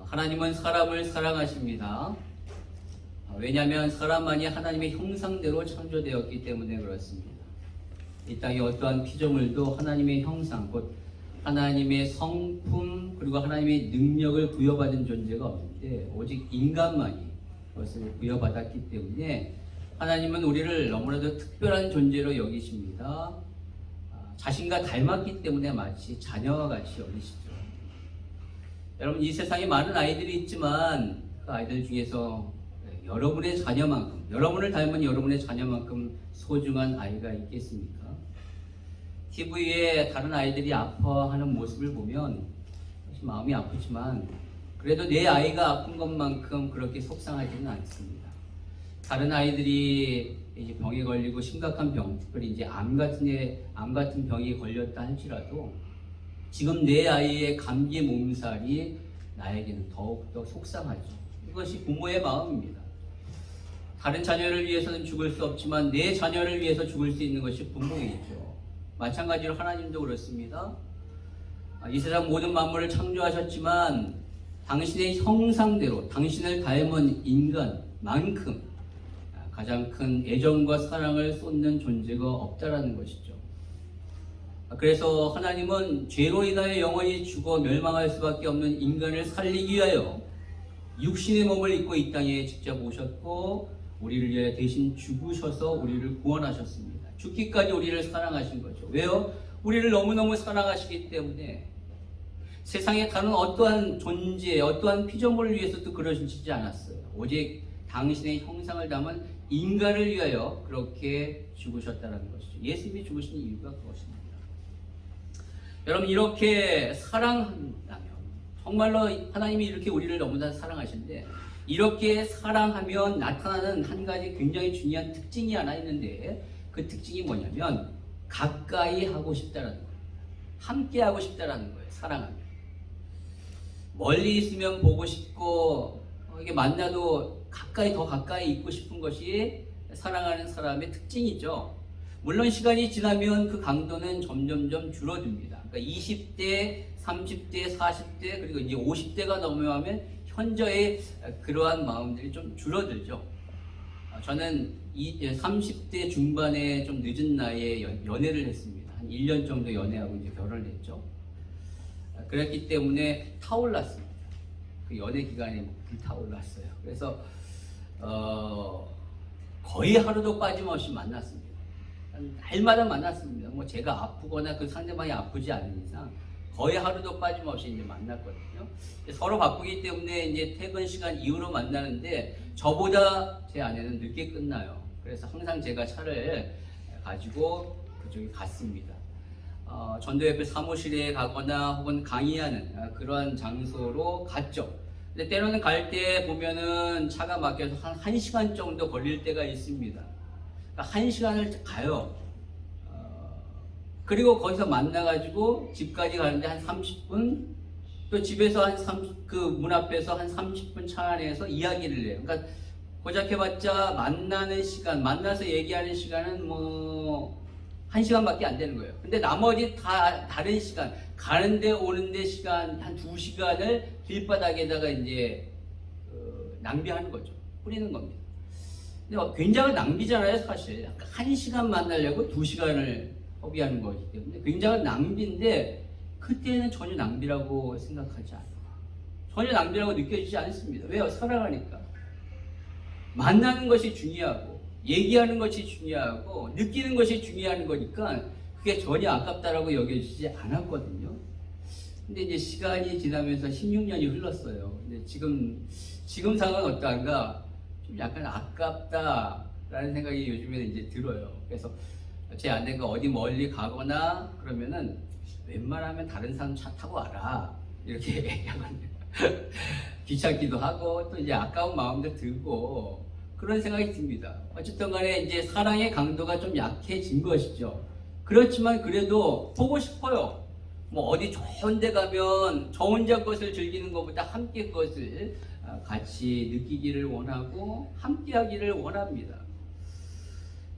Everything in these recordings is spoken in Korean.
하나님은 사람을 사랑하십니다. 왜냐하면 사람만이 하나님의 형상대로 창조되었기 때문에 그렇습니다. 이 땅에 어떠한 피조물도 하나님의 형상, 곧 하나님의 성품 그리고 하나님의 능력을 부여받은 존재가 없는데 오직 인간만이 그것을 부여받았기 때문에 하나님은 우리를 너무나도 특별한 존재로 여기십니다. 자신과 닮았기 때문에 마치 자녀와 같이 여기시죠. 여러분, 이 세상에 많은 아이들이 있지만 그 아이들 중에서 여러분의 자녀만큼, 여러분을 닮은 여러분의 자녀만큼 소중한 아이가 있겠습니까? TV에 다른 아이들이 아파하는 모습을 보면 마음이 아프지만 그래도 내 아이가 아픈 것만큼 그렇게 속상하지는 않습니다. 다른 아이들이 이제 병에 걸리고 심각한 병, 특별히 이제 암 같은 병이 걸렸다 할지라도 지금 내 아이의 감기 몸살이 나에게는 더욱더 속상하죠. 이것이 부모의 마음입니다. 다른 자녀를 위해서는 죽을 수 없지만 내 자녀를 위해서 죽을 수 있는 것이 부모이죠. 마찬가지로 하나님도 그렇습니다. 이 세상 모든 만물을 창조하셨지만 당신의 형상대로 당신을 닮은 인간만큼 가장 큰 애정과 사랑을 쏟는 존재가 없다라는 것이죠. 그래서 하나님은 죄로 인하여 영원히 죽어 멸망할 수밖에 없는 인간을 살리기 위하여 육신의 몸을 입고 이 땅에 직접 오셨고 우리를 위해 대신 죽으셔서 우리를 구원하셨습니다. 죽기까지 우리를 사랑하신 거죠. 왜요? 우리를 너무너무 사랑하시기 때문에 세상에 다른 어떠한 존재, 어떠한 피조물을 위해서도 그러시지 않았어요. 오직 당신의 형상을 담은 인간을 위하여 그렇게 죽으셨다는 것이죠. 예수님이 죽으신 이유가 그것입니다. 여러분, 이렇게 사랑한다면 정말로 하나님이 이렇게 우리를 너무나 사랑하시는데 이렇게 사랑하면 나타나는 한 가지 굉장히 중요한 특징이 하나 있는데 그 특징이 뭐냐면 가까이 하고 싶다라는 거예요. 함께 하고 싶다라는 거예요. 사랑하면. 멀리 있으면 보고 싶고 이게 만나도 더 가까이 있고 싶은 것이 사랑하는 사람의 특징이죠. 물론 시간이 지나면 그 강도는 점점점 줄어듭니다. 그러니까 20대, 30대, 40대 그리고 이제 50대가 넘어가면 현저히 그러한 마음들이 좀 줄어들죠. 저는 30대 중반에 좀 늦은 나이에 연애를 했습니다. 한 1년 정도 연애하고 이제 결혼을 했죠. 그랬기 때문에 타올랐습니다. 그 연애 기간에 불타올랐어요. 그래서 거의 하루도 빠짐없이 만났습니다. 날마다 만났습니다. 뭐 제가 아프거나 그 상대방이 아프지 않은 이상 거의 하루도 빠짐없이 이제 만났거든요. 서로 바쁘기 때문에 이제 퇴근 시간 이후로 만나는데 저보다 제 아내는 늦게 끝나요. 그래서 항상 제가 차를 가지고 그쪽에 갔습니다. 전도협회 사무실에 가거나 혹은 강의하는 그러한 장소로 갔죠. 근데 때로는 갈 때 보면은 차가 막혀서 한 1시간 정도 걸릴 때가 있습니다. 그러니까 1시간을 가요. 그리고 거기서 만나가지고 집까지 가는데 한 30분, 또 집에서 그 문 앞에서 한 30분 차 안에서 이야기를 해요. 그러니까 고작 해봤자 만나는 시간, 만나서 얘기하는 시간은 뭐 1시간밖에 안 되는 거예요. 근데 나머지 다 다른 시간, 가는데 오는데 시간 한 2시간을 길바닥에다가 이제 낭비하는 거죠. 뿌리는 겁니다. 근데 굉장히 낭비잖아요, 사실. 1시간 만나려고 2시간을 허비하는 것이기 때문에 굉장한 낭비인데 그때는 전혀 낭비라고 생각하지 않아요. 전혀 낭비라고 느껴지지 않습니다. 왜요? 사랑하니까. 만나는 것이 중요하고 얘기하는 것이 중요하고 느끼는 것이 중요한 거니까 그게 전혀 아깝다라고 여겨지지 않았거든요. 근데 이제 시간이 지나면서 16년이 흘렀어요. 근데 지금 상황은 어떠한가? 좀 약간 아깝다라는 생각이 요즘에는 이제 들어요. 그래서 제 아내가 어디 멀리 가거나 그러면은 웬만하면 다른 사람 차 타고 와라 이렇게 얘기하거든요. 귀찮기도 하고 또 이제 아까운 마음도 들고 그런 생각이 듭니다. 어쨌든 간에 이제 사랑의 강도가 좀 약해진 것이죠. 그렇지만 그래도 보고 싶어요. 뭐 어디 좋은 데 가면 저 혼자 것을 즐기는 것보다 함께 것을 같이 느끼기를 원하고 함께 하기를 원합니다.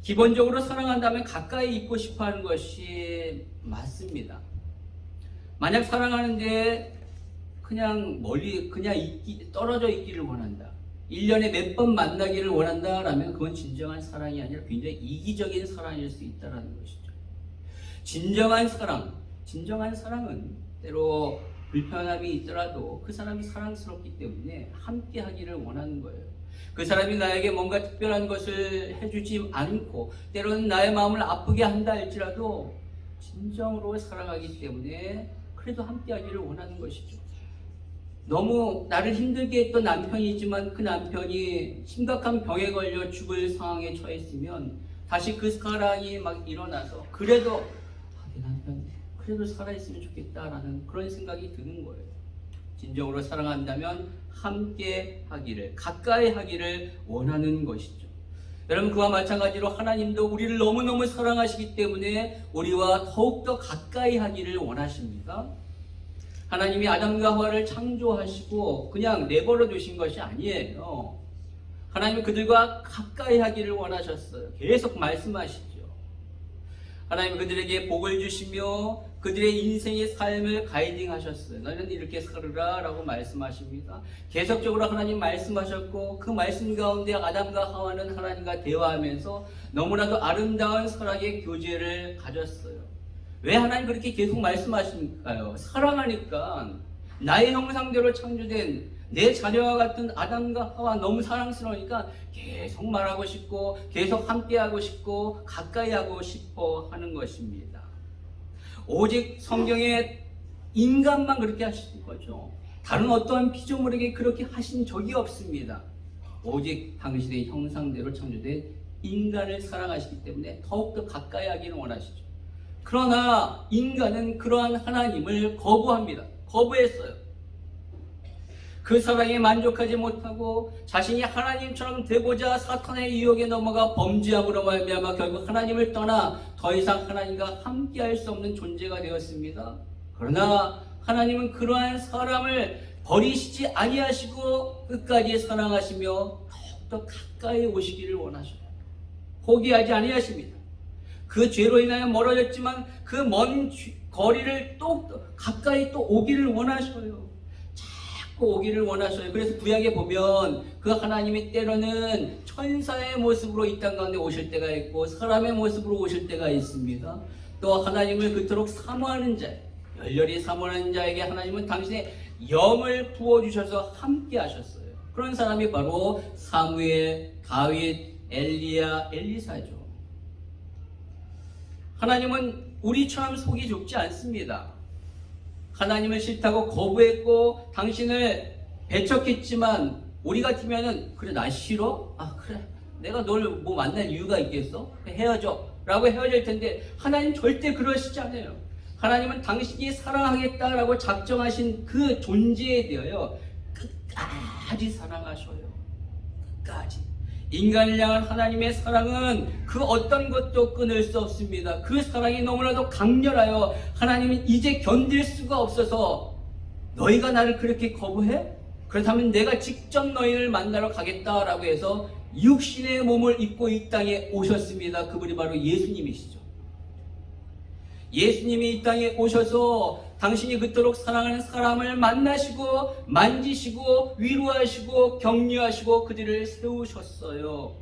기본적으로 사랑한다면 가까이 있고 싶어 하는 것이 맞습니다. 만약 사랑하는데 그냥 멀리 그냥 떨어져 있기를 원한다. 1년에 몇 번 만나기를 원한다라면 그건 진정한 사랑이 아니라 굉장히 이기적인 사랑일 수 있다는 것이죠. 진정한 사랑은 때로 불편함이 있더라도 그 사람이 사랑스럽기 때문에 함께 하기를 원하는 거예요. 그 사람이 나에게 뭔가 특별한 것을 해주지 않고 때로는 나의 마음을 아프게 한다 할지라도 진정으로 사랑하기 때문에 그래도 함께 하기를 원하는 것이죠. 너무 나를 힘들게 했던 남편이지만 그 남편이 심각한 병에 걸려 죽을 상황에 처했으면 다시 그 사랑이 막 일어나서 그래도 내 남편 그래도 살아있으면 좋겠다라는 그런 생각이 드는 거예요. 진정으로 사랑한다면 함께 하기를, 가까이 하기를 원하는 것이죠. 여러분, 그와 마찬가지로 하나님도 우리를 너무너무 사랑하시기 때문에 우리와 더욱더 가까이 하기를 원하십니다. 하나님이 아담과 하와를 창조하시고 그냥 내버려 두신 것이 아니에요. 하나님은 그들과 가까이 하기를 원하셨어요. 계속 말씀하시죠. 하나님은 그들에게 복을 주시며 그들의 인생의 삶을 가이딩하셨어요. 너는 이렇게 살으라 라고 말씀하십니다. 계속적으로 하나님 말씀하셨고 그 말씀 가운데 아담과 하와는 하나님과 대화하면서 너무나도 아름다운 사랑의 교제를 가졌어요. 왜 하나님 그렇게 계속 말씀하십니까요? 사랑하니까. 나의 형상대로 창조된 내 자녀와 같은 아담과 하와 너무 사랑스러우니까 계속 말하고 싶고 계속 함께하고 싶고 가까이 하고 싶어 하는 것입니다. 오직 성경에 인간만 그렇게 하시는 거죠. 다른 어떠한 피조물에게 그렇게 하신 적이 없습니다. 오직 당신의 형상대로 창조된 인간을 사랑하시기 때문에 더욱더 가까이 하기를 원하시죠. 그러나 인간은 그러한 하나님을 거부합니다. 거부했어요. 그 사랑에 만족하지 못하고 자신이 하나님처럼 되고자 사탄의 유혹에 넘어가 범죄함으로 말미암아 결국 하나님을 떠나 더 이상 하나님과 함께할 수 없는 존재가 되었습니다. 그러나 하나님은 그러한 사람을 버리시지 아니하시고 끝까지 사랑하시며 더욱더 가까이 오시기를 원하셔요. 포기하지 아니하십니다. 그 죄로 인하여 멀어졌지만 그 먼 거리를 또 가까이 또 오기를 원하셔요. 자꾸 오기를 원하셔요. 그래서 구약에 보면 그 하나님이 때로는 천사의 모습으로 이 땅 가운데 오실 때가 있고 사람의 모습으로 오실 때가 있습니다. 또 하나님을 그토록 사모하는 자, 열렬히 사모하는 자에게 하나님은 당신의 영을 부어주셔서 함께 하셨어요. 그런 사람이 바로 사무엘, 다윗, 엘리야, 엘리사죠. 하나님은 우리처럼 속이 좁지 않습니다. 하나님을 싫다고 거부했고 당신을 배척했지만 우리 같으면은 그래 나 싫어? 아 그래 내가 널 뭐 만날 이유가 있겠어? 헤어져 라고 헤어질 텐데 하나님 절대 그러시지 않아요. 하나님은 당신이 사랑하겠다라고 작정하신 그 존재에 대하여 끝까지 사랑하셔요. 끝까지. 인간을 향한 하나님의 사랑은 그 어떤 것도 끊을 수 없습니다. 그 사랑이 너무나도 강렬하여 하나님은 이제 견딜 수가 없어서 너희가 나를 그렇게 거부해? 그렇다면 내가 직접 너희를 만나러 가겠다라고 해서 육신의 몸을 입고 이 땅에 오셨습니다. 그분이 바로 예수님이시죠. 예수님이 이 땅에 오셔서 당신이 그토록 사랑하는 사람을 만나시고 만지시고 위로하시고 격려하시고 그들을 세우셨어요.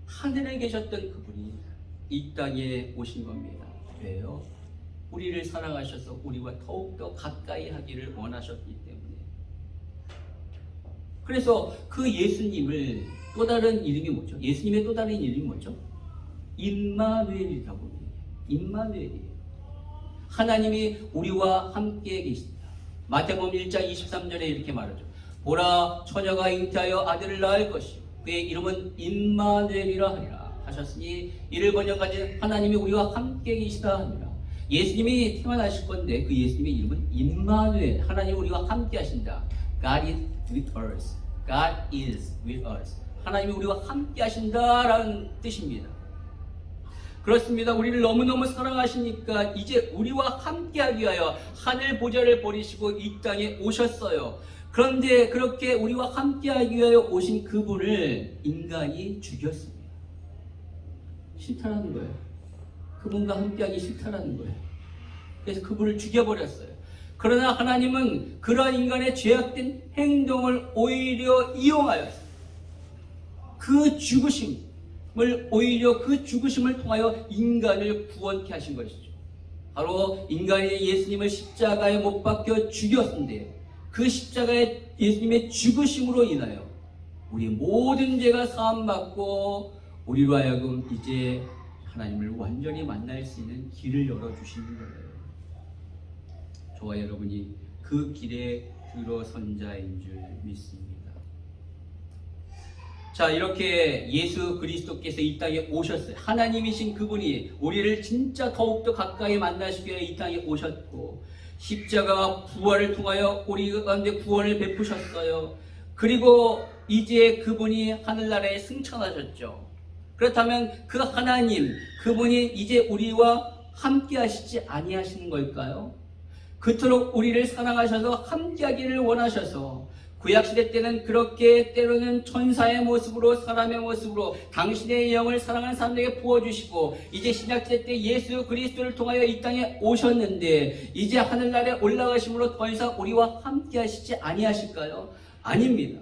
하늘에 계셨던 그분이 이 땅에 오신 겁니다. 왜요? 우리를 사랑하셔서 우리와 더욱더 가까이 하기를 원하셨기 때문에. 그래서 그 예수님을 또 다른 이름이 뭐죠? 예수님의 또 다른 이름이 뭐죠? 임마누엘이라고 합니다. 임마누엘이에요. 하나님이 우리와 함께 계신다. 마태복음 1장 23절에 이렇게 말하죠. 보라 처녀가 잉태하여 아들을 낳을 것이요 그의 이름은 임마누엘이라 하리라 하셨으니 이를 번역하지 하나님이 우리와 함께 계시다 하니라. 예수님이 태어나실 건데 그 예수님의 이름은 임마누엘, 하나님이 우리와 함께 하신다. God is with us. God is with us. 하나님이 우리와 함께 하신다라는 뜻입니다. 그렇습니다. 우리를 너무너무 사랑하시니까 이제 우리와 함께하기 위하여 하늘 보좌를 버리시고 이 땅에 오셨어요. 그런데 그렇게 우리와 함께하기 위하여 오신 그분을 인간이 죽였습니다. 싫다라는 거예요. 그분과 함께하기 싫다라는 거예요. 그래서 그분을 죽여버렸어요. 그러나 하나님은 그러한 인간의 죄악된 행동을 오히려 이용하여서 그 죽으심을 오히려 그 죽으심을 통하여 인간을 구원케 하신 것이죠. 바로 인간이 예수님을 십자가에 못 박혀 죽였는데 그 십자가의 예수님의 죽으심으로 인하여 우리 모든 죄가 사함받고 우리로 하여금 이제 하나님을 완전히 만날 수 있는 길을 열어주시는 거예요. 저와 여러분이 그 길에 들어선 자인 줄 믿습니다. 자, 이렇게 예수 그리스도께서 이 땅에 오셨어요. 하나님이신 그분이 우리를 진짜 더욱더 가까이 만나시기 위해 이 땅에 오셨고 십자가와 부활을 통하여 우리 가운데 구원을 베푸셨어요. 그리고 이제 그분이 하늘나라에 승천하셨죠. 그렇다면 그 하나님, 그분이 이제 우리와 함께 하시지 아니하시는 걸까요? 그토록 우리를 사랑하셔서 함께하기를 원하셔서 구약시대 때는 그렇게 때로는 천사의 모습으로 사람의 모습으로 당신의 영을 사랑하는 사람들에게 부어주시고 이제 신약시대 때 예수 그리스도를 통하여 이 땅에 오셨는데 이제 하늘나라에 올라가심으로 더 이상 우리와 함께 하시지 아니하실까요? 아닙니다.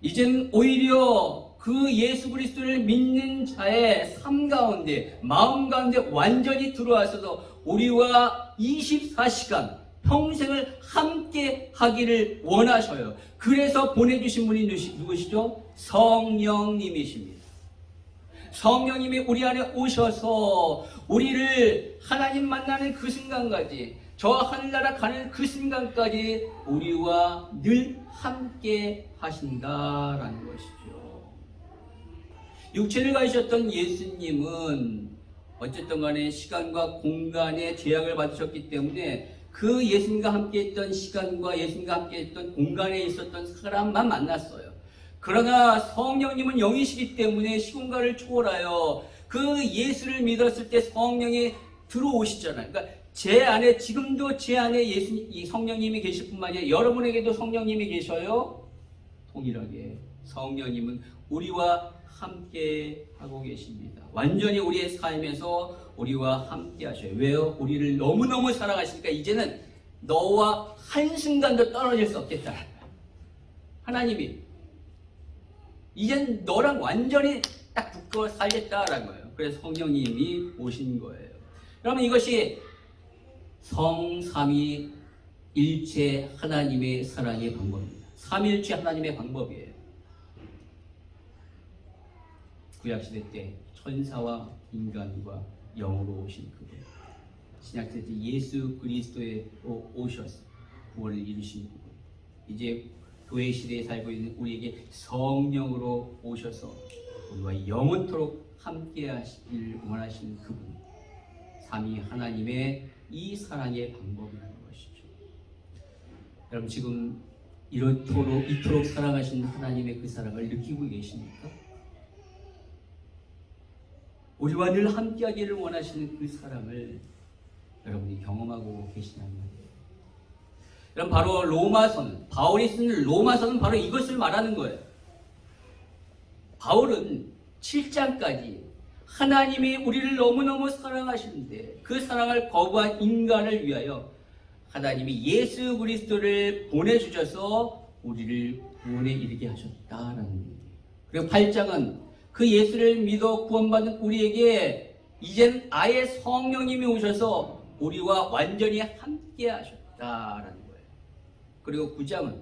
이젠 오히려 그 예수 그리스도를 믿는 자의 삶 가운데 마음 가운데 완전히 들어와서도 우리와 24시간 평생을 함께 하기를 원하셔요. 그래서 보내주신 분이 누구시죠? 성령님이십니다. 성령님이 우리 안에 오셔서 우리를 하나님 만나는 그 순간까지 저 하늘나라 가는 그 순간까지 우리와 늘 함께 하신다라는 것이죠. 육체를 가지셨던 예수님은 어쨌든 간에 시간과 공간의 제약을 받으셨기 때문에 그 예수님과 함께 했던 시간과 예수님과 함께 했던 공간에 있었던 사람만 만났어요. 그러나 성령님은 영이시기 때문에 시공간을 초월하여 그 예수를 믿었을 때 성령이 들어오시잖아요. 그러니까 제 안에 지금도 제 안에 이 성령님이 계실 뿐만 아니라 여러분에게도 성령님이 계셔요. 동일하게 성령님은 우리와 함께 하고 계십니다. 완전히 우리의 삶에서 우리와 함께 하셔요. 왜요? 우리를 너무너무 사랑하시니까 이제는 너와 한순간도 떨어질 수 없겠다. 하나님이 이젠 너랑 완전히 딱 붙어 살겠다라는 거예요. 그래서 성령님이 오신 거예요. 그러면 이것이 성삼위 일체 하나님의 사랑의 방법입니다. 삼일체 하나님의 방법이에요. 구약시대 때 천사와 인간과 영으로 오신 그분, 신약시대 때 예수 그리스도에 오셔서 구원을 이루신 그분, 이제 교회 시대에 살고 있는 우리에게 성령으로 오셔서 우리와 영원토록 함께 하시길 원하시는 그분, 삼위 하나님의 이 사랑의 방법이라는 것이죠. 여러분 지금 이토록 사랑하시는 하나님의 그 사랑을 느끼고 계십니까? 우리와 늘 함께하기를 원하시는 그 사랑을 여러분이 경험하고 계시냐는 말이에요. 여러분 바로 로마서는 바울이 쓴 로마서는 바로 이것을 말하는 거예요. 바울은 7장까지 하나님이 우리를 너무너무 사랑하시는데 그 사랑을 거부한 인간을 위하여 하나님이 예수 그리스도를 보내주셔서 우리를 구원에 이르게 하셨다라는 얘기예요. 그리고 8장은 그 예수를 믿어 구원받은 우리에게 이젠 아예 성령님이 오셔서 우리와 완전히 함께 하셨다라는 거예요. 그리고 9장은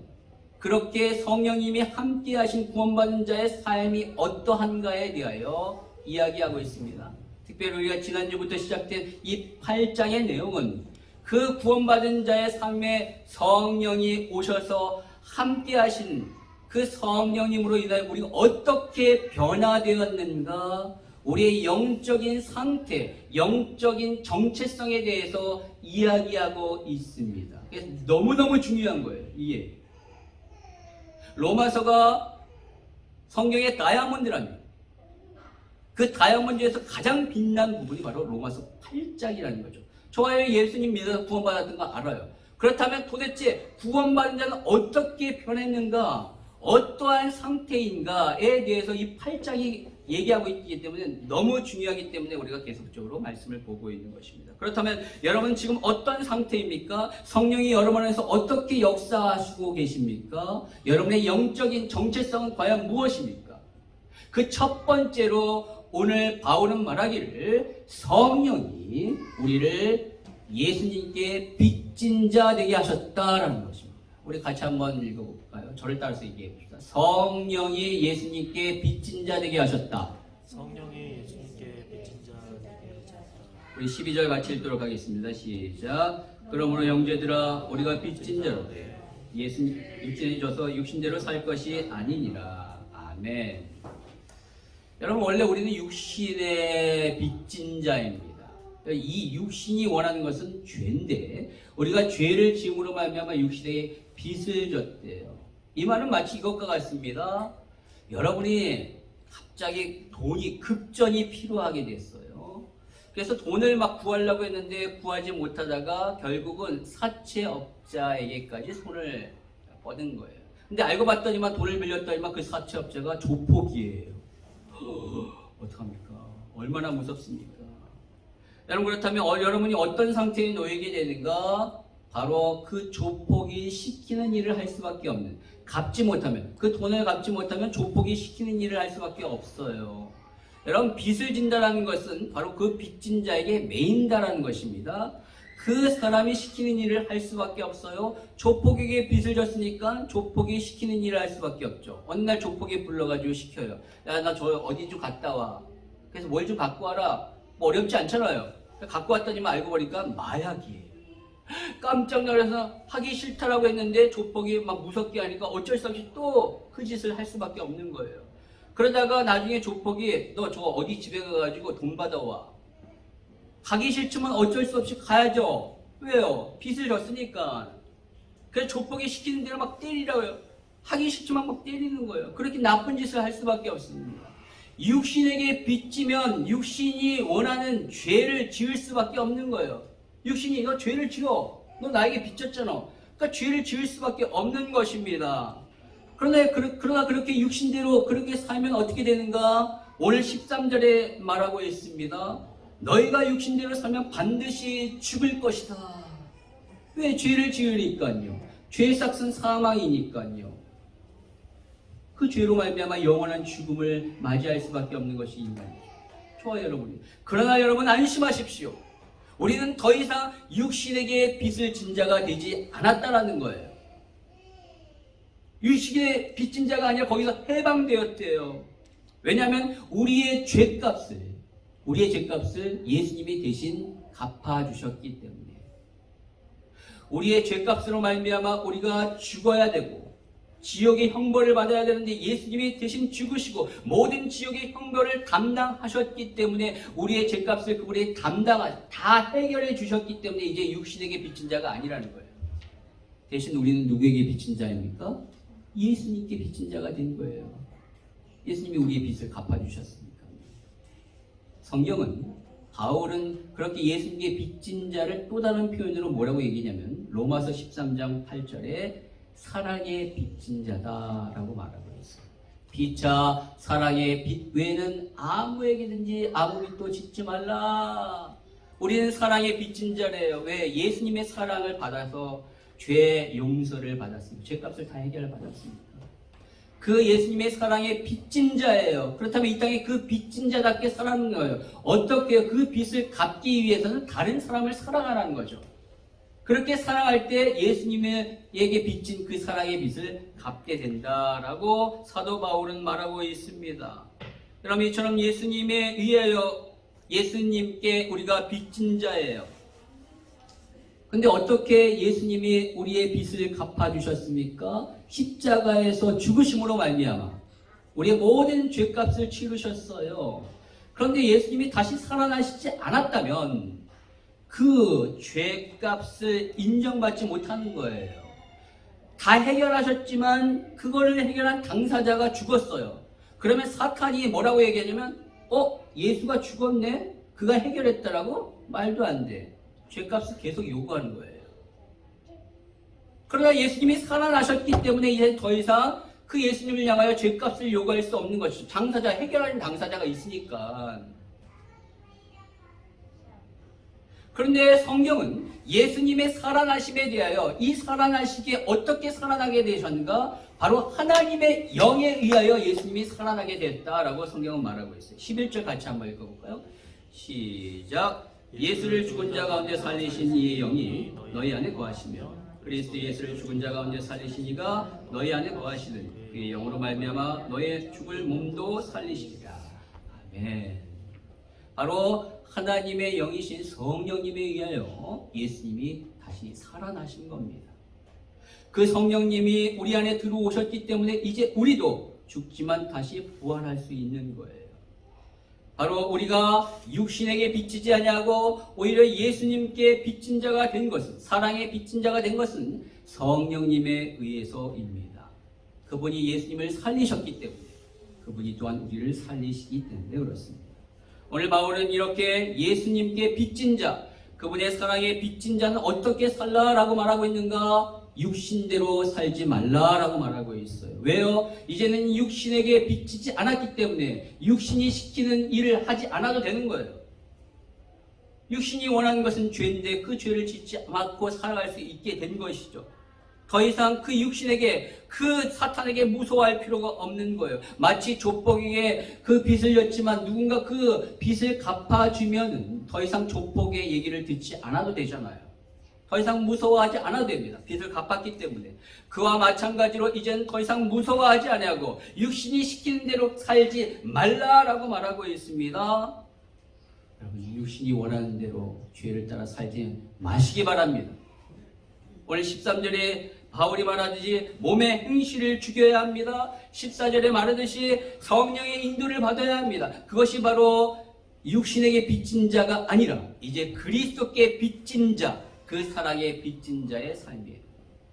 그렇게 성령님이 함께 하신 구원받은 자의 삶이 어떠한가에 대하여 이야기하고 있습니다. 특별히 우리가 지난주부터 시작된 이 8장의 내용은 그 구원받은 자의 삶에 성령이 오셔서 함께 하신 그 성령님으로 인하여 우리가 어떻게 변화되었는가, 우리의 영적인 상태, 영적인 정체성에 대해서 이야기하고 있습니다. 그래서 너무너무 중요한 거예요. 이게 로마서가 성경의 다이아몬드랍니다. 그 다이아몬드에서 가장 빛난 부분이 바로 로마서 8장이라는 거죠. 좋아요. 예수님 믿어서 구원받았던 거 알아요. 그렇다면 도대체 구원받은 자는 어떻게 변했는가, 어떠한 상태인가에 대해서 이 8장이 얘기하고 있기 때문에 너무 중요하기 때문에 우리가 계속적으로 말씀을 보고 있는 것입니다. 그렇다면 여러분 지금 어떤 상태입니까? 성령이 여러분 안에서 어떻게 역사하시고 계십니까? 여러분의 영적인 정체성은 과연 무엇입니까? 그 첫 번째로 오늘 바울은 말하기를 성령이 우리를 예수님께 빚진 자 되게 하셨다라는 것입니다. 우리 같이 한번 읽어볼까요? 저를 따라서 얘기해 봅시다. 성령이 예수님께 빚진 자 되게 하셨다. 성령이 예수님께 빚진 자 되게 하셨다. 우리 12절 같이 읽도록 하겠습니다. 시작. 그러므로 형제들아 우리가 빚진 자로되 예수님 육신이 져서 육신대로 살 것이 아니니라. 아멘. 여러분 원래 우리는 육신의 빚진 자입니다. 이 육신이 원하는 것은 죄인데 우리가 죄를 지음으로 말미암아 육신에 빚을 졌대요. 이 말은 마치 이것과 같습니다. 여러분이 갑자기 돈이 급전이 필요하게 됐어요. 그래서 돈을 막 구하려고 했는데 구하지 못하다가 결국은 사채업자에게까지 손을 뻗은 거예요. 근데 알고 봤더니만 돈을 빌렸더니만 그 사채업자가 조폭이에요. 어떡합니까? 얼마나 무섭습니까? 여러분 그렇다면 여러분이 어떤 상태에 놓이게 되는가? 바로 그 조폭이 시키는 일을 할 수밖에 없는, 갚지 못하면, 그 돈을 갚지 못하면 조폭이 시키는 일을 할 수밖에 없어요. 여러분 빚을 진다라는 것은 바로 그 빚진 자에게 매인다라는 것입니다. 그 사람이 시키는 일을 할 수밖에 없어요. 조폭에게 빚을 졌으니까 조폭이 시키는 일을 할 수밖에 없죠. 어느 날 조폭이 불러가지고 시켜요. 야, 나 저 어디 좀 갔다 와. 그래서 뭘 좀 갖고 와라. 뭐 어렵지 않잖아요. 갖고 왔더니만 알고 보니까 마약이에요. 깜짝 놀라서 하기 싫다라고 했는데 조폭이 막 무섭게 하니까 어쩔 수 없이 또 그 짓을 할 수밖에 없는 거예요. 그러다가 나중에 조폭이 너 저 어디 집에 가가지고 돈 받아와. 가기 싫지만 어쩔 수 없이 가야죠. 왜요? 빚을 졌으니까. 그래서 조폭이 시키는 대로 막 때리라고요. 하기 싫지만 막 때리는 거예요. 그렇게 나쁜 짓을 할 수밖에 없습니다. 육신에게 빚지면 육신이 원하는 죄를 지을 수밖에 없는 거예요. 육신이 너 죄를 지어. 너 나에게 빚졌잖아. 그러니까 죄를 지을 수밖에 없는 것입니다. 그러나 그렇게 육신대로 그렇게 살면 어떻게 되는가? 오늘 13절에 말하고 있습니다. 너희가 육신대로 살면 반드시 죽을 것이다. 왜? 죄를 지으니까요. 죄의 삭은 사망이니까요. 그 죄로 말미암아 영원한 죽음을 맞이할 수밖에 없는 것이 인간이죠. 좋아요, 여러분. 그러나 여러분 안심하십시오. 우리는 더 이상 육신에게 빚을 진 자가 되지 않았다라는 거예요. 육신의 빚진 자가 아니라 거기서 해방되었대요. 왜냐하면 우리의 죄값을 예수님이 대신 갚아주셨기 때문에. 우리의 죄값으로 말미암아 우리가 죽어야 되고 지옥의 형벌을 받아야 되는데 예수님이 대신 죽으시고 모든 지옥의 형벌을 감당하셨기 때문에 우리의 죄값을 그분이 다 해결해 주셨기 때문에 이제 육신에게 빚진 자가 아니라는 거예요. 대신 우리는 누구에게 빚진 자입니까? 예수님께 빚진 자가 된 거예요. 예수님이 우리의 빚을 갚아주셨으니까. 성경은 바울은 그렇게 예수님께 빚진 자를 또 다른 표현으로 뭐라고 얘기냐면 로마서 13장 8절에 사랑의 빚진 자다라고 말하고 있어요. 피차 사랑의 빚 외에는 아무에게든지 아무 빚도 짓지 말라. 우리는 사랑의 빚진 자래요. 왜? 예수님의 사랑을 받아서 죄 용서를 받았습니다. 죄값을 다 해결받았습니다. 그 예수님의 사랑의 빚진 자예요. 그렇다면 이 땅에 그 빚진 자답게 살아가는 거예요. 어떻게 그 빚을 갚기 위해서는 다른 사람을 사랑하라는 거죠. 그렇게 사랑할 때 예수님에게 빚진 그 사랑의 빚을 갚게 된다라고 사도 바울은 말하고 있습니다. 여러분 이처럼 예수님에 의하여 예수님께 우리가 빚진 자예요. 근데 어떻게 예수님이 우리의 빚을 갚아주셨습니까? 십자가에서 죽으심으로 말미암아 우리의 모든 죄값을 치르셨어요. 그런데 예수님이 다시 살아나시지 않았다면 그 죄값을 인정받지 못하는 거예요. 다 해결하셨지만 그거를 해결한 당사자가 죽었어요. 그러면 사탄이 뭐라고 얘기하냐면 예수가 죽었네? 그가 해결했다라고? 말도 안 돼. 죄값을 계속 요구하는 거예요. 그러나 예수님이 살아나셨기 때문에 이제 더 이상 그 예수님을 향하여 죄값을 요구할 수 없는 것이죠. 당사자, 해결하는 당사자가 있으니까. 그런데 성경은 예수님의 살아나심에 대하여 이 살아나시기에 어떻게 살아나게 되셨는가? 바로 하나님의 영에 의하여 예수님이 살아나게 됐다라고 성경은 말하고 있어요. 11절 같이 한번 읽어볼까요? 시작. 예수를 죽은 자 가운데 살리신 이의 영이 너희 안에 거하시며 그리스도 예수를 죽은 자 가운데 살리신 이가 너희 안에 거하시는 그의 영으로 말미암아 너의 죽을 몸도 살리시리라. 아멘. 바로 하나님의 영이신 성령님에 의하여 예수님이 다시 살아나신 겁니다. 그 성령님이 우리 안에 들어오셨기 때문에 이제 우리도 죽지만 다시 부활할 수 있는 거예요. 바로 우리가 육신에게 비치지 아니하고 오히려 예수님께 빚진 자가 된 것은, 사랑의 빚진 자가 된 것은 성령님에 의해서입니다. 그분이 예수님을 살리셨기 때문에, 그분이 또한 우리를 살리시기 때문에 그렇습니다. 오늘 바울은 이렇게 예수님께 빚진 자, 그분의 사랑에 빚진 자는 어떻게 살라라고 말하고 있는가? 육신대로 살지 말라라고 말하고 있어요. 왜요? 이제는 육신에게 빚지지 않았기 때문에 육신이 시키는 일을 하지 않아도 되는 거예요. 육신이 원하는 것은 죄인데 그 죄를 짓지 않고 살아갈 수 있게 된 것이죠. 더 이상 그 육신에게, 그 사탄에게 무서워할 필요가 없는 거예요. 마치 족복에게 그 빚을 졌지만 누군가 그 빚을 갚아주면 더 이상 족복의 얘기를 듣지 않아도 되잖아요. 더 이상 무서워하지 않아도 됩니다. 빚을 갚았기 때문에. 그와 마찬가지로 이젠 더 이상 무서워하지 아니하고 육신이 시키는 대로 살지 말라라고 말하고 있습니다. 여러분, 육신이 원하는 대로 죄를 따라 살지 마시기 바랍니다. 오늘 13절에 바울이 말하듯이 몸의 행실을 죽여야 합니다. 14절에 말하듯이 성령의 인도를 받아야 합니다. 그것이 바로 육신에게 빚진 자가 아니라 이제 그리스도께 빚진 자, 그 사랑에 빚진 자의 삶이에요.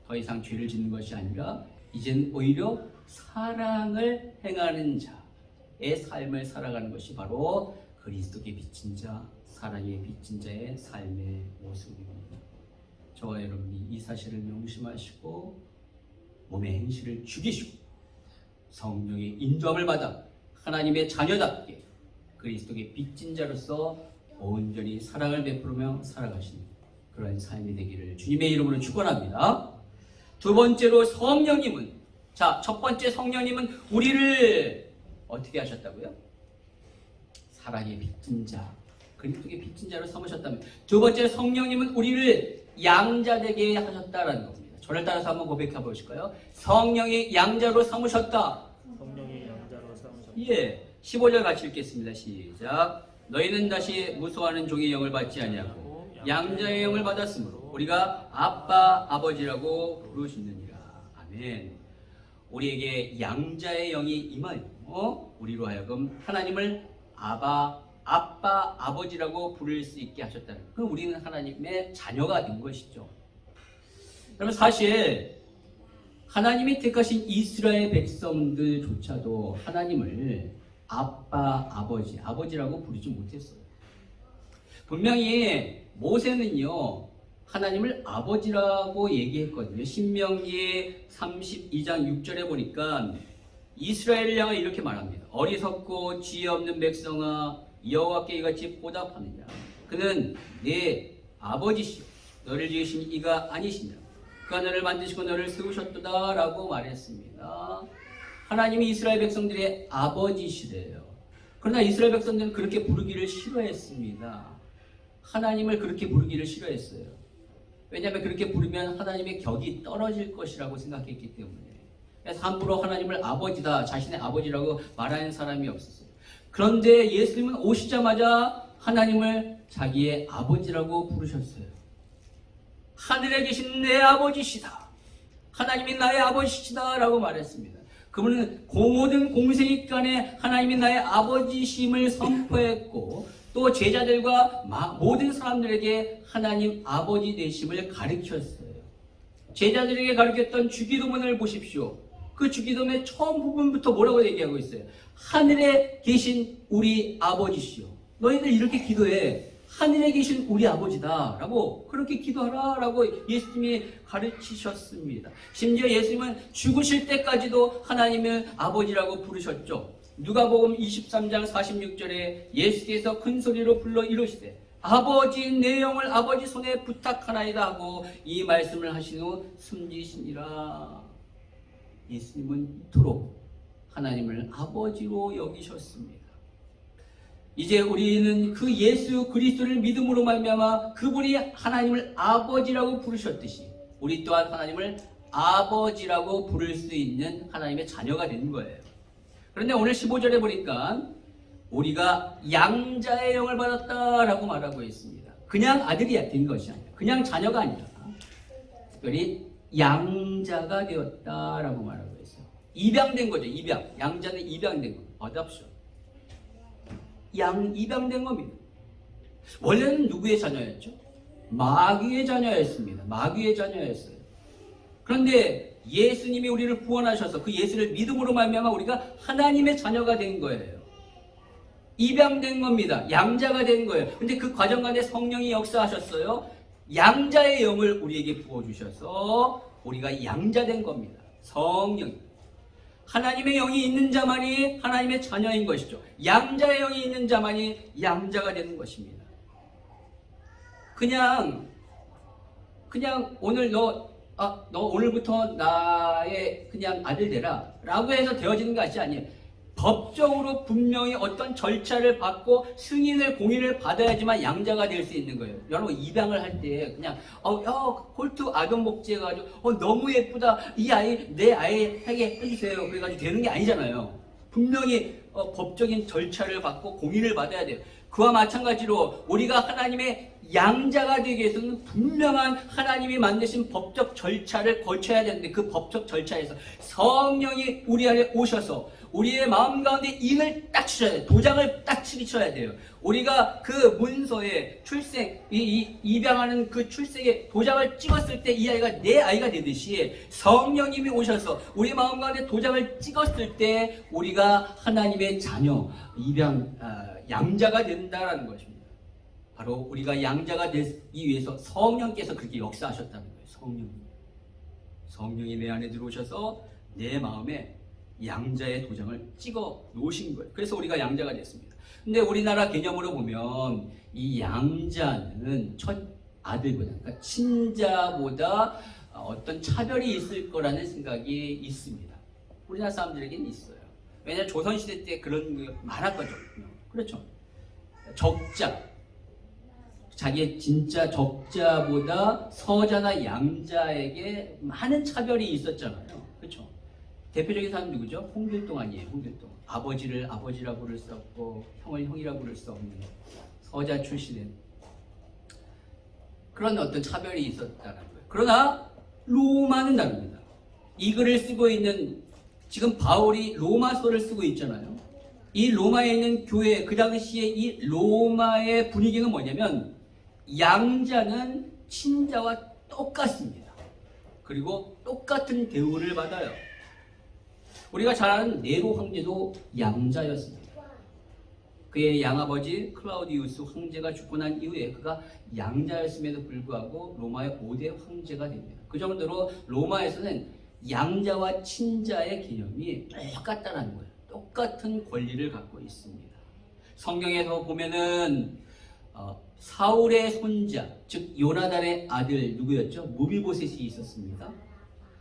더 이상 죄를 짓는 것이 아니라 이젠 오히려 사랑을 행하는 자의 삶을 살아가는 것이 바로 그리스도께 빚진 자, 사랑에 빚진 자의 삶의 모습입니다. 저와 여러분이 이 사실을 명심하시고 몸의 행실을 죽이시고 성령의 인도함을 받아 하나님의 자녀답게 그리스도께 빚진 자로서 온전히 사랑을 베푸며 살아가시는 그런 삶이 되기를 주님의 이름으로 축원합니다. 두 번째로 성령님은, 자, 첫 번째 성령님은 우리를 어떻게 하셨다고요? 사랑의 빚진 자, 그리스도께 빚진 자로 삼으셨다면, 두 번째 성령님은 우리를 양자되게 하셨다라는 겁니다. 저를 따라서 한번 고백해 보실까요? 성령의 양자로 삼으셨다. 성령의 양자로 삼으셨다. 예, 15절 같이 읽겠습니다. 시작. 너희는 다시 무수하는 종의 영을 받지 아니하고 양자의 영을 받았으므로 우리가 아빠, 아버지라고 부르시느니라. 아멘. 우리에게 양자의 영이 임하여 우리로 하여금 하나님을 아빠, 아버지라고 부를 수 있게 하셨다는, 그럼 우리는 하나님의 자녀가 된 것이죠. 그러면 사실 하나님이 택하신 이스라엘 백성들조차도 하나님을 아빠, 아버지라고 부르지 못했어요. 분명히 모세는요, 하나님을 아버지라고 얘기했거든요. 신명기 32장 6절에 보니까 이스라엘을 향해 이렇게 말합니다. 어리석고 지혜 없는 백성아, 여호와께 이같이 보답하느냐. 그는 내 아버지시오. 너를 지으신 이가 아니시냐. 그가 너를 만드시고 너를 세우셨도다 라고 말했습니다. 하나님이 이스라엘 백성들의 아버지시래요. 그러나 이스라엘 백성들은 그렇게 부르기를 싫어했습니다. 하나님을 그렇게 부르기를 싫어했어요. 왜냐하면 그렇게 부르면 하나님의 격이 떨어질 것이라고 생각했기 때문에. 그래서 함부로 하나님을 아버지다, 자신의 아버지라고 말하는 사람이 없었어요. 그런데 예수님은 오시자마자 하나님을 자기의 아버지라고 부르셨어요. 하늘에 계신 내 아버지시다. 하나님이 나의 아버지시다 라고 말했습니다. 그분은 모든 공생애간에 하나님이 나의 아버지심을 선포했고 또 제자들과 모든 사람들에게 하나님 아버지 되심을 가르쳤어요. 제자들에게 가르쳤던 주기도문을 보십시오. 그 주기도문의 처음 부분부터 뭐라고 얘기하고 있어요? 하늘에 계신 우리 아버지시오. 너희들 이렇게 기도해. 하늘에 계신 우리 아버지다라고 그렇게 기도하라라고 예수님이 가르치셨습니다. 심지어 예수님은 죽으실 때까지도 하나님을 아버지라고 부르셨죠. 누가복음 23장 46절에 예수께서 큰 소리로 불러 이르시되 아버지 내 영을 아버지 손에 부탁하나이다 하고 이 말씀을 하신 후 숨지시니라. 예수님은 이토록 하나님을 아버지로 여기셨습니다. 이제 우리는 그 예수 그리스도를 믿음으로 말미암아 그분이 하나님을 아버지라고 부르셨듯이 우리 또한 하나님을 아버지라고 부를 수 있는 하나님의 자녀가 되는 거예요. 그런데 오늘 15절에 보니까 우리가 양자의 영을 받았다라고 말하고 있습니다. 그냥 아들이 된 것이 아니라 그냥 자녀가 아니라 특별히 양자가 되었다라고 말하고 있어요. 입양된 거죠. 입양. 양자는 입양된 거. 어답션. 입양된 겁니다. 원래는 누구의 자녀였죠? 마귀의 자녀였습니다. 마귀의 자녀였어요. 그런데 예수님이 우리를 구원하셔서 그 예수를 믿음으로 말미암아 우리가 하나님의 자녀가 된 거예요. 입양된 겁니다. 양자가 된 거예요. 근데 그 과정 간에 성령이 역사하셨어요. 양자의 영을 우리에게 부어주셔서 우리가 양자된 겁니다. 성령. 하나님의 영이 있는 자만이 하나님의 자녀인 것이죠. 양자의 영이 있는 자만이 양자가 되는 것입니다. 그냥 오늘 너 오늘부터 나의 그냥 아들 되라 라고 해서 되어지는 것이 아니에요. 법적으로 분명히 어떤 절차를 받고 승인을 공인을 받아야지만 양자가 될 수 있는 거예요. 여러분 입양을 할 때 그냥 홀트 아동 복지해가지고 너무 예쁘다 이 아이 내 아이에게 해주세요 그래가지고 되는 게 아니잖아요. 분명히 법적인 절차를 받고 공인을 받아야 돼요. 그와 마찬가지로 우리가 하나님의 양자가 되기 위해서는 분명한 하나님이 만드신 법적 절차를 거쳐야 되는데 그 법적 절차에서 성령이 우리 안에 오셔서 우리의 마음 가운데 인을 딱 치셔야 돼요. 도장을 딱 치셔야 돼요. 우리가 그 문서에 출생, 입양하는 그 출생에 도장을 찍었을 때 이 아이가 내 아이가 되듯이 성령님이 오셔서 우리 마음 가운데 도장을 찍었을 때 우리가 하나님의 자녀, 양자가 된다라는 것입니다. 바로 우리가 양자가 되기 위해서 성령께서 그렇게 역사하셨다는 거예요. 성령이 내 안에 들어오셔서 내 마음에 양자의 도장을 찍어 놓으신 거예요. 그래서 우리가 양자가 됐습니다. 근데 우리나라 개념으로 보면 이 양자는 첫 아들보다, 그러니까 친자보다 어떤 차별이 있을 거라는 생각이 있습니다. 우리나라 사람들에게는 있어요. 왜냐하면 조선시대 때 그런 게 많았거든요. 그렇죠. 적자. 자기의 진짜 적자보다 서자나 양자에게 많은 차별이 있었잖아요. 그렇죠. 대표적인 사람 누구죠? 홍길동 아니에요. 홍길동. 아버지를 아버지라 부를 수 없고 형을 형이라 부를 수 없는 서자 출신의 그런 어떤 차별이 있었다는 거예요. 그러나 로마는 다릅니다. 이 글을 쓰고 있는 지금 바울이 로마서를 쓰고 있잖아요. 이 로마에 있는 교회 그 당시에 이 로마의 분위기는 뭐냐면 양자는 친자와 똑같습니다. 그리고 똑같은 대우를 받아요. 우리가 잘 아는 네로 황제도 양자였습니다. 그의 양아버지 클라우디우스 황제가 죽고 난 이후에 그가 양자였음에도 불구하고 로마의 5대 황제가 됩니다. 그 정도로 로마에서는 양자와 친자의 개념이 똑같다는 거예요. 똑같은 권리를 갖고 있습니다. 성경에서 보면은 사울의 손자, 즉 요나단의 아들 누구였죠? 무비보셋이 있었습니다.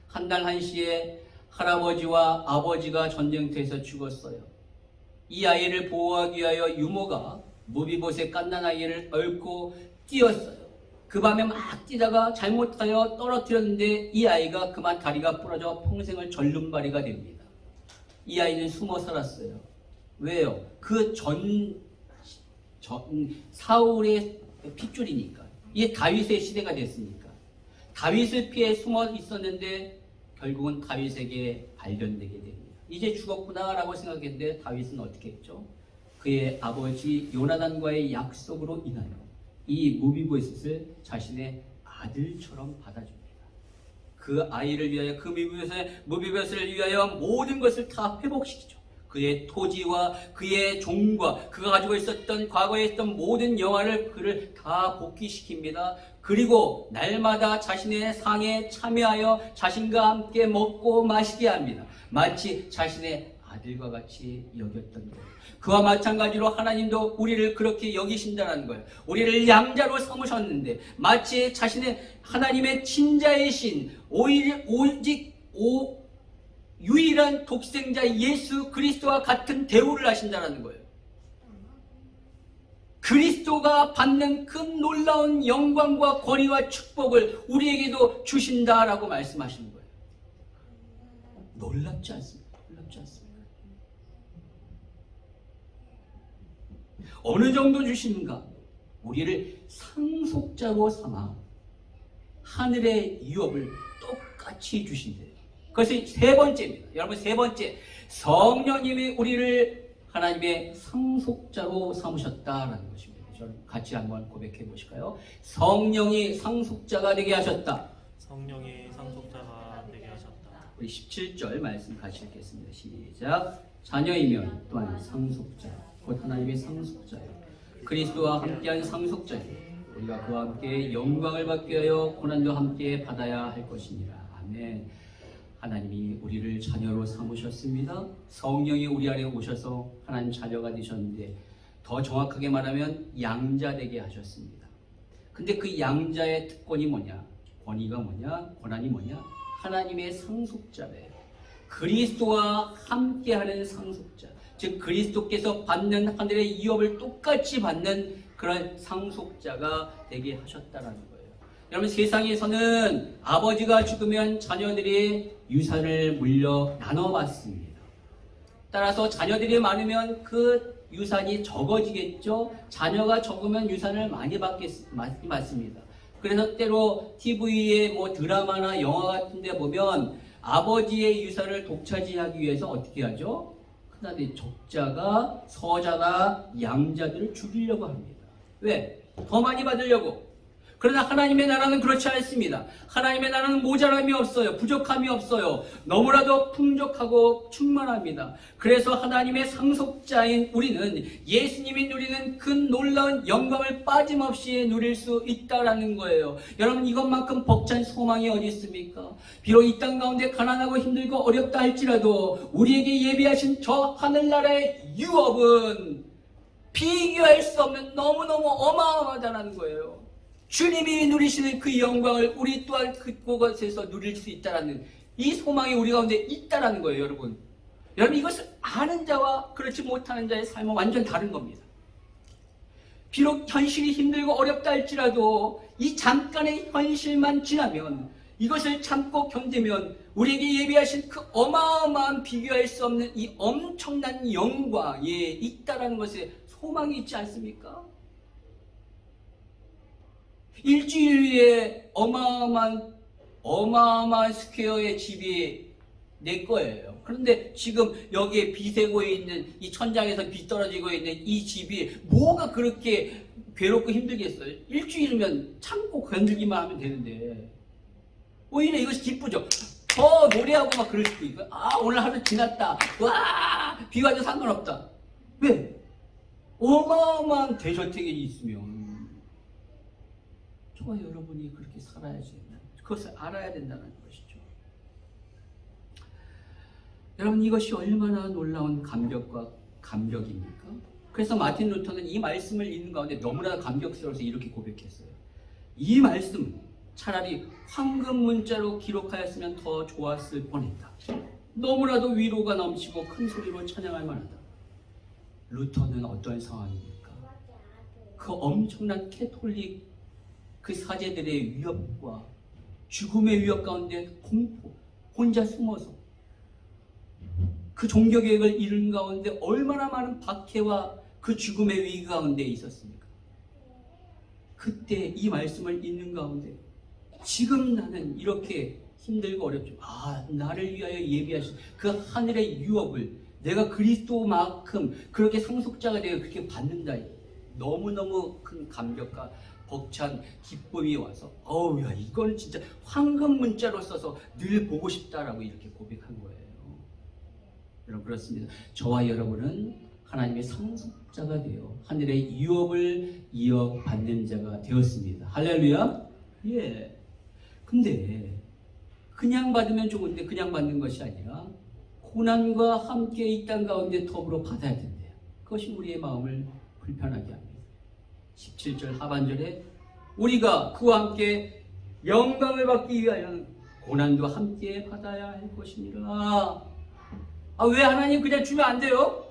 한 달 한시에 할아버지와 아버지가 전쟁터에서 죽었어요. 이 아이를 보호하기 위하여 유모가 무비보셋 갓난아이를 얽고 뛰었어요. 그 밤에 막 뛰다가 잘못하여 떨어뜨렸는데 이 아이가 그만 다리가 부러져 평생을 절름발이가 됩니다. 이 아이는 숨어 살았어요. 왜요? 그 사울의 핏줄이니까. 이게 다윗의 시대가 됐으니까. 다윗을 피해 숨어 있었는데 결국은 다윗에게 발견되게 됩니다. 이제 죽었구나라고 생각했는데 다윗은 어떻게 했죠? 그의 아버지 요나단과의 약속으로 인하여 이 무비보셋을 자신의 아들처럼 받아줍니다. 그 아이를 위하여 그 무비보셋을 위하여 모든 것을 다 회복시키죠. 그의 토지와 그의 종과 그가 가지고 있었던 과거에 있던 모든 영화를 그를 다 복귀시킵니다. 그리고 날마다 자신의 상에 참여하여 자신과 함께 먹고 마시게 합니다. 마치 자신의 아들과 같이 여겼던 거예요. 그와 마찬가지로 하나님도 우리를 그렇게 여기신다는 거예요. 우리를 양자로 삼으셨는데 마치 자신의 하나님의 친자이신 오직 유일한 독생자 예수 그리스도와 같은 대우를 하신다는 거예요. 그리스도가 받는 그 놀라운 영광과 권위와 축복을 우리에게도 주신다라고 말씀하시는 거예요. 놀랍지 않습니까? 놀랍지 않습니까? 어느 정도 주시는가? 우리를 상속자로 삼아 하늘의 유업을 똑같이 주신대요. 그것이 세 번째입니다. 여러분, 세 번째, 성령님이 우리를 하나님의 상속자로 삼으셨다라는 것입니다. 저는 같이 한번 고백해 보실까요? 성령이 상속자가 되게 하셨다. 성령이 상속자가 되게 하셨다. 우리 17절 말씀 같이 읽겠습니다. 시작. 자녀이면 또한 상속자, 곧 하나님의 상속자요, 그리스도와 함께한 상속자요, 우리가 그와 함께 영광을 받게 하여 고난도 함께 받아야 할 것이니라. 아멘. 하나님이 우리를 자녀로 삼으셨습니다. 성령이 우리 안에 오셔서 하나님 자녀가 되셨는데 더 정확하게 말하면 양자 되게 하셨습니다. 근데 그 양자의 특권이 뭐냐? 권위가 뭐냐? 권한이 뭐냐? 하나님의 상속자래요. 그리스도와 함께하는 상속자, 즉 그리스도께서 받는 하늘의 유업을 똑같이 받는 그런 상속자가 되게 하셨다라는 거예요. 여러분, 세상에서는 아버지가 죽으면 자녀들이 유산을 물려 나눠받습니다. 따라서 자녀들이 많으면 그 유산이 적어지겠죠. 자녀가 적으면 유산을 많이 받습니다. 그래서 때로 TV에 뭐 드라마나 영화 같은 데 보면 아버지의 유산을 독차지하기 위해서 어떻게 하죠? 큰아들 적자가 서자가 양자들을 죽이려고 합니다. 왜? 더 많이 받으려고. 그러나 하나님의 나라는 그렇지 않습니다. 하나님의 나라는 모자람이 없어요. 부족함이 없어요. 너무나도 풍족하고 충만합니다. 그래서 하나님의 상속자인 우리는, 예수님이 누리는 그 놀라운 영광을 빠짐없이 누릴 수 있다라는 거예요. 여러분, 이것만큼 벅찬 소망이 어디 있습니까? 비록 이 땅 가운데 가난하고 힘들고 어렵다 할지라도 우리에게 예비하신 저 하늘나라의 유업은 비교할 수 없는 너무너무 어마어마하다는 거예요. 주님이 누리시는 그 영광을 우리 또한 그곳에서 누릴 수 있다라는 이 소망이 우리 가운데 있다라는 거예요, 여러분. 여러분, 이것을 아는 자와 그렇지 못하는 자의 삶은 완전 다른 겁니다. 비록 현실이 힘들고 어렵다 할지라도 이 잠깐의 현실만 지나면, 이것을 참고 견디면 우리에게 예비하신 그 어마어마한 비교할 수 없는 이 엄청난 영광에 있다라는 것에 소망이 있지 않습니까? 일주일 후에 어마어마한 스퀘어의 집이 내 거예요. 그런데 지금 여기에 비 새고 있는, 이 천장에서 비 떨어지고 있는 이 집이 뭐가 그렇게 괴롭고 힘들겠어요? 일주일이면 참고 견디기만 하면 되는데 오히려 이것이 기쁘죠. 더 노래하고 막 그럴 수도 있고, 아, 오늘 하루 지났다, 와, 비 와도 상관없다. 왜? 어마어마한 대저택이 있으면 저와 여러분이 그렇게 살아야지. 그것을 알아야 된다는 것이죠. 여러분, 이것이 얼마나 놀라운 감격입니까? 그래서 마틴 루터는 이 말씀을 읽는 가운데 너무나 감격스러워서 이렇게 고백했어요. 이 말씀 차라리 황금 문자로 기록하였으면 더 좋았을 뻔했다. 너무나도 위로가 넘치고 큰 소리로 찬양할 만하다. 루터는 어떤 상황입니까? 그 엄청난 캐톨릭 그 사제들의 위협과 죽음의 위협 가운데 공포, 혼자 숨어서 그 종교개혁을 이룬 가운데 얼마나 많은 박해와 그 죽음의 위기 가운데 있었습니까? 그때 이 말씀을 읽는 가운데 지금 나는 이렇게 힘들고 어렵지만, 아, 나를 위하여 예비하신 그 하늘의 유업을 내가 그리스도만큼 그렇게 상속자가 되어 그렇게 받는다. 너무너무 큰 감격과 벅찬 기쁨이 와서, 어우, 야, 이거는 진짜 황금 문자로 써서 늘 보고 싶다라고 이렇게 고백한 거예요. 여러분 그렇습니다. 저와 여러분은 하나님의 상속자가 되어 하늘의 유업을 이어받는 자가 되었습니다. 할렐루야. 예. 근데 그냥 받으면 좋은데 그냥 받는 것이 아니라 고난과 함께 이 땅 가운데 더불어 받아야 된대요. 그것이 우리의 마음을 불편하게 합니다. 17절 하반절에 우리가 그와 함께 영광을 받기 위하여 고난도 함께 받아야 할 것이니라. 왜 하나님 그냥 주면 안 돼요?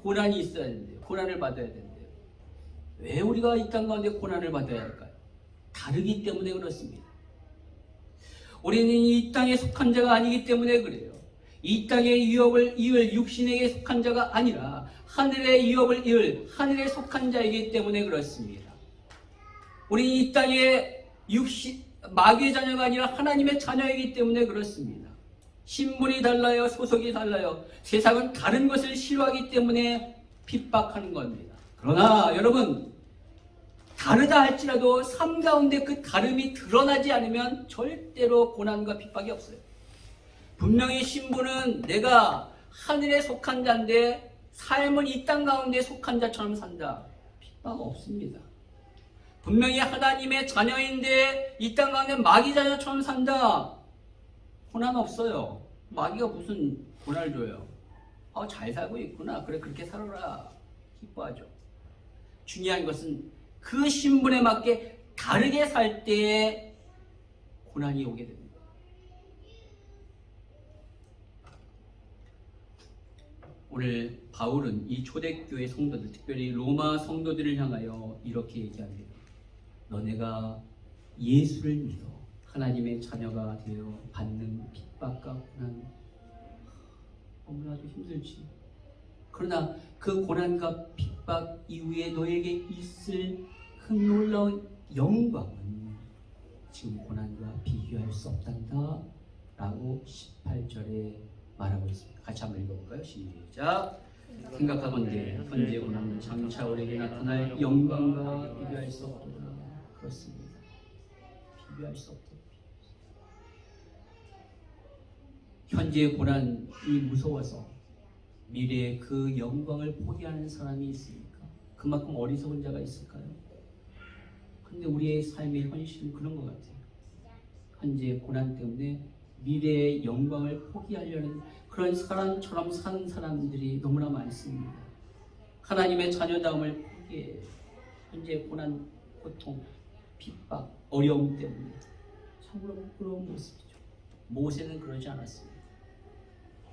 고난이 있어야 된대요. 고난을 받아야 된대요. 왜 우리가 이 땅 가운데 고난을 받아야 할까요? 다르기 때문에 그렇습니다. 우리는 이 땅에 속한 자가 아니기 때문에 그래요. 이 땅의 유업을 이을 육신에게 속한 자가 아니라 하늘의 유업을 이을 하늘에 속한 자이기 때문에 그렇습니다. 우리는 이 땅의 마귀의 자녀가 아니라 하나님의 자녀이기 때문에 그렇습니다. 신분이 달라요. 소속이 달라요. 세상은 다른 것을 싫어하기 때문에 핍박하는 겁니다. 그러나 여러분, 다르다 할지라도 삶 가운데 그 다름이 드러나지 않으면 절대로 고난과 핍박이 없어요. 분명히 신분은 내가 하늘에 속한 자인데 삶은 이 땅 가운데 속한 자처럼 산다. 핍박 없습니다. 분명히 하나님의 자녀인데 이 땅 가운데 마귀 자녀처럼 산다. 고난 없어요. 마귀가 무슨 고난을 줘요? 잘 살고 있구나. 그래, 그렇게 살아라. 기뻐하죠. 중요한 것은 그 신분에 맞게 다르게 살 때에 고난이 오게 됩니다. 오늘 바울은 이 초대교회 성도들, 특별히 로마 성도들을 향하여 이렇게 얘기합니다. 너네가 예수를 믿어 하나님의 자녀가 되어 받는 핍박과 고난, 너무나도 힘들지. 그러나 그 고난과 핍박 이후에 너에게 있을 그 놀라운 영광은 지금 고난과 비교할 수 없단다 라고 18절에 말하고 있습니다. 같이 한번 읽어볼까요? 시작. 생각하건대 현재 고난은 장차 우리에게 나타날 영광과 비교할 수 없도다. 그렇습니다. 비교할 수 없다. 현재의 고난이 무서워서 미래의 그 영광을 포기하는 사람이 있습니까? 그만큼 어리석은 자가 있을까요? 근데 우리의 삶의 현실은 그런 것 같아요. 현재의 고난 때문에 미래의 영광을 포기하려는 그런 사람처럼 사는 사람들이 너무나 많습니다. 하나님의 자녀다움을 포기해 현재의 고난, 고통, 핍박, 어려움 때문에 참으로 부끄러운 모습이죠. 모세는 그러지 않았습니다.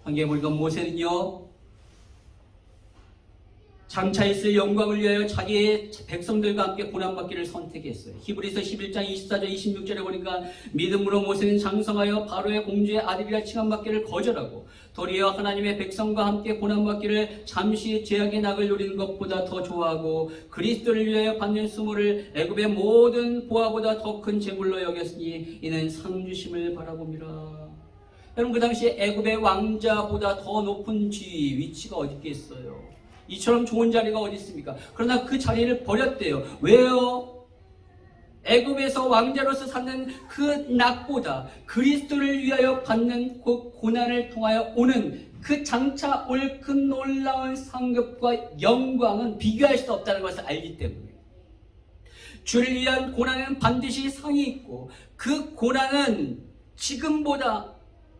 성경에 보니까 모세는요, 장차 있을 영광을 위하여 자기의 백성들과 함께 고난받기를 선택했어요. 히브리서 11장 24절 26절에 보니까 믿음으로 모세는 장성하여 바로의 공주의 아들이라 칭함받기를 거절하고 도리어 하나님의 백성과 함께 고난받기를 잠시 죄악의 낙을 누리는 것보다 더 좋아하고 그리스도를 위하여 받는 수모를 애굽의 모든 보화보다 더 큰 재물로 여겼으니 이는 상주심을 바라봅니다. 여러분, 그 당시에 애굽의 왕자보다 더 높은 지위, 위치가 어디 있겠어요? 이처럼 좋은 자리가 어디 있습니까? 그러나 그 자리를 버렸대요. 왜요? 애굽에서 왕자로서 사는 그 낙보다 그리스도를 위하여 받는 그 고난을 통하여 오는 그 장차 올 그 놀라운 상급과 영광은 비교할 수 없다는 것을 알기 때문에 주를 위한 고난은 반드시 상이 있고 그 고난은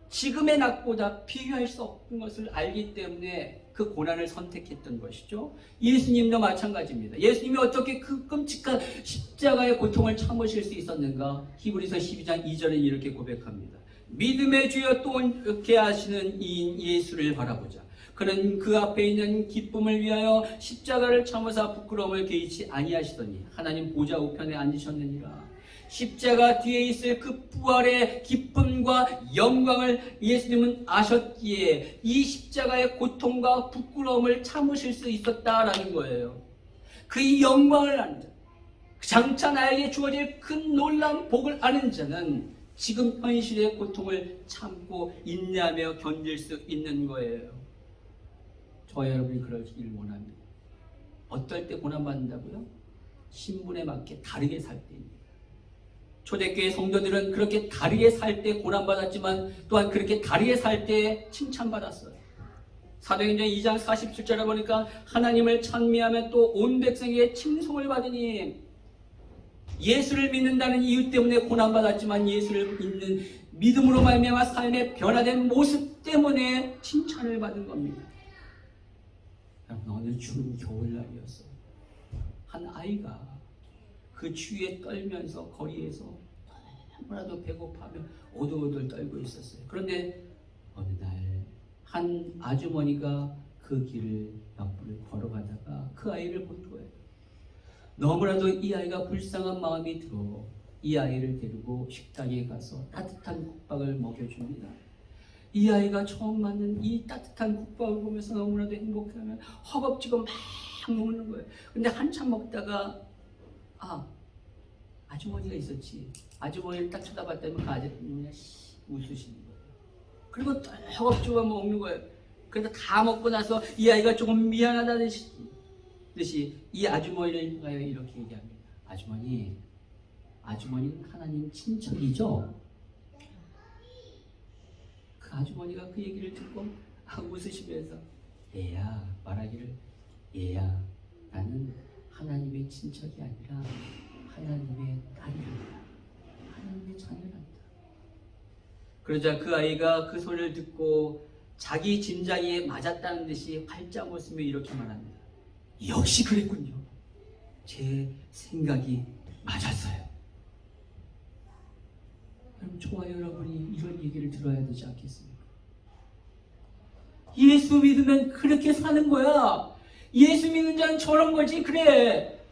지금의 낙보다 비교할 수 없는 것을 알기 때문에 그 고난을 선택했던 것이죠. 예수님도 마찬가지입니다. 예수님이 어떻게 그 끔찍한 십자가의 고통을 참으실 수 있었는가? 히브리서 12장 2절에 이렇게 고백합니다. 믿음의 주여 또 이렇게 하시는 이 예수를 바라보자. 그는 그 앞에 있는 기쁨을 위하여 십자가를 참으사 부끄러움을 개의치 아니하시더니 하나님 보좌 우편에 앉으셨느니라. 십자가 뒤에 있을 그 부활의 기쁨과 영광을 예수님은 아셨기에 이 십자가의 고통과 부끄러움을 참으실 수 있었다라는 거예요. 그 영광을 아는 자, 장차 나에게 주어질 큰 놀라운 복을 아는 자는 지금 현실의 고통을 참고 인내하며 견딜 수 있는 거예요. 저와 여러분이 그러시길 원합니다. 어떨 때 고난받는다고요? 신분에 맞게 다르게 살 때입니다. 초대교회 성도들은 그렇게 다르게 살 때 고난받았지만 또한 그렇게 다르게 살 때 칭찬받았어요. 사도행전 2장 47절에 보니까 하나님을 찬미하며 또 온 백성에게 칭송을 받으니 예수를 믿는다는 이유 때문에 고난받았지만 예수를 믿는 믿음으로 말미암아 삶의 변화된 모습 때문에 칭찬을 받은 겁니다. 여러분, 어느 추운 겨울날이었어요. 한 아이가 그 추위에 떨면서 거리에서 너무나도 배고파하며 오들오들 떨고 있었어요. 그런데 어느 날 한 아주머니가 그 길을 옆을 걸어가다가 그 아이를 본 거예요. 너무나도 이 아이가 불쌍한 마음이 들어 이 아이를 데리고 식당에 가서 따뜻한 국밥을 먹여줍니다. 이 아이가 처음 맞는 이 따뜻한 국밥을 보면서 너무나도 행복하며 허겁지겁 막 먹는 거예요. 근데 한참 먹다가 아주머니가 있었지. 아주머니를 딱 쳐다봤더니 그 아주머니가 웃으시는 거예요. 그리고 또 허겁지겁 먹는 거예요. 그래서 다 먹고 나서 이 아이가 조금 미안하다는 듯이 이 아주머니를 향하여 이렇게 얘기합니다. 아주머니는 하나님 친척이죠? 그 아주머니가 그 얘기를 듣고 웃으시면서 말하기를 얘야, 나는 하나님의 친척이 아니라 하나님의 딸이란다. 하나님의 자녀란다. 그러자 그 아이가 그 소리를 듣고 자기 짐작에 맞았다는 듯이 활짝 웃으며 이렇게 말합니다. 역시 그랬군요. 제 생각이 맞았어요. 여러분, 저와 여러분이 이런 얘기를 들어야 되지 않겠습니까? 예수 믿으면 그렇게 사는 거야. 예수 믿는 자는 저런 거지. 그래,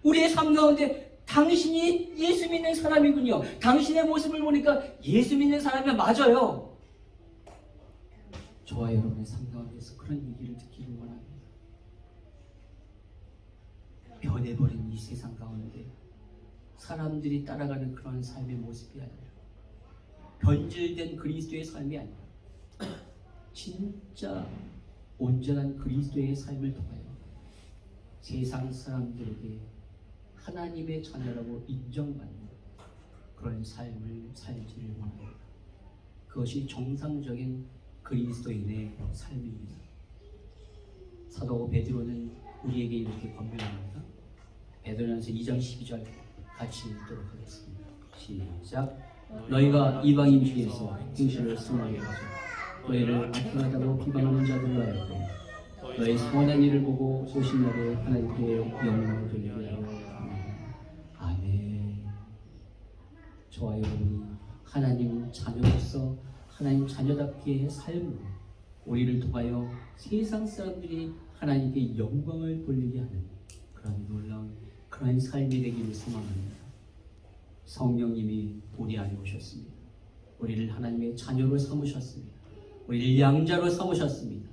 우리의 삶 가운데 당신이 예수 믿는 사람이군요. 당신의 모습을 보니까 예수 믿는 사람이 맞아요. 저와 여러분의 삶 가운데서 그런 얘기를 듣기를 원합니다. 변해버린 이 세상 가운데 사람들이 따라가는 그런 삶의 모습이 아니라, 변질된 그리스도의 삶이 아니라 진짜 온전한 그리스도의 삶을 통하여 세상 사람들에게 하나님의 자녀라고 인정받는 그런 삶을 살기를 원합니다. 그것이 정상적인 그리스도인의 삶입니다. 사도 베드로는 우리에게 이렇게 권면합니다. 베드로전서 2장 12절 같이 읽도록 하겠습니다. 시작. 너희가 이방인 중에서 행실을 선하게 하죠. 너희를 악행하다고 비방하는 자들로 하여금 너희 선한 일을 보고 소신나게 하나님께 영광을 돌리게 하여. 아멘. 저와 여러분이 하나님 자녀로서 하나님 자녀답게 삶으로 우리를 통하여 세상 사람들이 하나님께 영광을 돌리게 하는 그런 놀라운 그런 삶이 되기를 소망합니다. 성령님이 우리 안에 오셨습니다. 우리를 하나님의 자녀로 삼으셨습니다. 우리를 양자로 삼으셨습니다.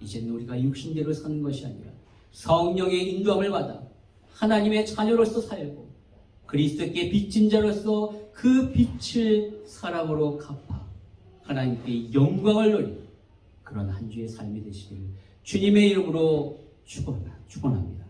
이제는 우리가 육신대로 사는 것이 아니라 성령의 인도함을 받아 하나님의 자녀로서 살고 그리스도께 빚진 자로서 그 빚을 사랑으로 갚아 하나님께 영광을 돌리는 그런 한 주의 삶이 되시길 주님의 이름으로 축원합니다.